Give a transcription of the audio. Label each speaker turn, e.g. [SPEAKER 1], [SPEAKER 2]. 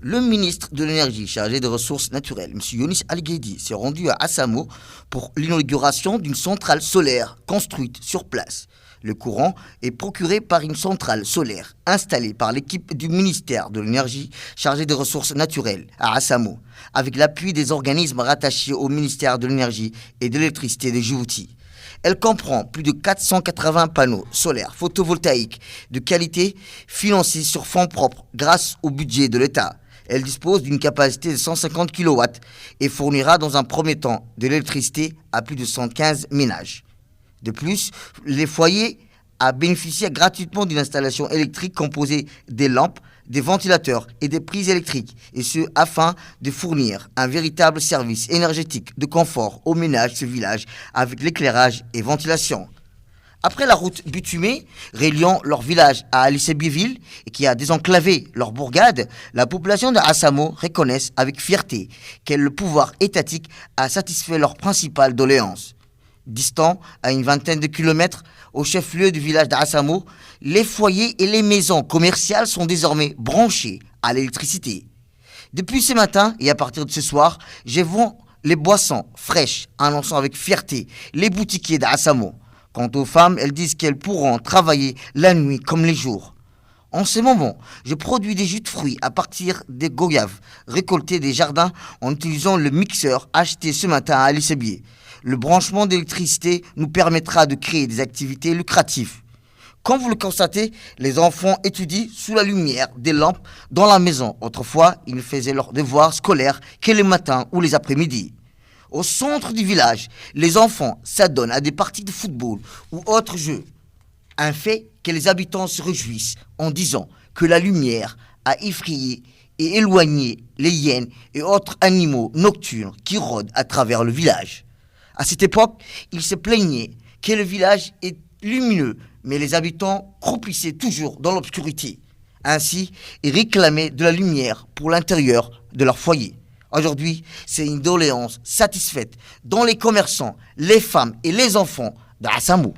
[SPEAKER 1] Le ministre de l'Énergie chargé des ressources naturelles, M. Younis Al-Gaidi, s'est rendu à Assamou pour l'inauguration d'une centrale solaire construite sur place. Le courant est procuré par une centrale solaire installée par l'équipe du ministère de l'Énergie chargée des ressources naturelles à Assamou, avec l'appui des organismes rattachés au ministère de l'Énergie et de l'électricité de Djibouti. Elle comprend plus de 480 panneaux solaires photovoltaïques de qualité financés sur fonds propres grâce au budget de l'État. Elle dispose d'une capacité de 150 kW et fournira dans un premier temps de l'électricité à plus de 115 ménages. De plus, les foyers a bénéficié gratuitement d'une installation électrique composée des lampes, des ventilateurs et des prises électriques, et ce afin de fournir un véritable service énergétique de confort aux ménages de ce village avec l'éclairage et ventilation. Après la route bitumée reliant leur village à Alissébiéville et qui a désenclavé leur bourgade, la population de Assamou reconnaît avec fierté que le pouvoir étatique a satisfait leur principale doléance. Distant à une vingtaine de kilomètres au chef-lieu du village d'Assamou, les foyers et les maisons commerciales sont désormais branchés à l'électricité. Depuis ce matin et à partir de ce soir, je vends les boissons fraîches, annonçant avec fierté les boutiquiers d'Assamou. Quant aux femmes, elles disent qu'elles pourront travailler la nuit comme les jours. En ce moment, je produis des jus de fruits à partir des goyaves récoltés des jardins en utilisant le mixeur acheté ce matin à Alissébié. Le branchement d'électricité nous permettra de créer des activités lucratives. Comme vous le constatez, les enfants étudient sous la lumière des lampes dans la maison. Autrefois, ils faisaient leurs devoirs scolaires que le matin ou les après-midi. Au centre du village, les enfants s'adonnent à des parties de football ou autres jeux. Un fait que les habitants se réjouissent en disant que la lumière a effrayé et éloigné les hyènes et autres animaux nocturnes qui rôdent à travers le village. À cette époque, ils se plaignaient que le village est lumineux, mais les habitants croupissaient toujours dans l'obscurité. Ainsi, ils réclamaient de la lumière pour l'intérieur de leur foyer. Aujourd'hui, c'est une doléance satisfaite dont les commerçants, les femmes et les enfants d'Assamou.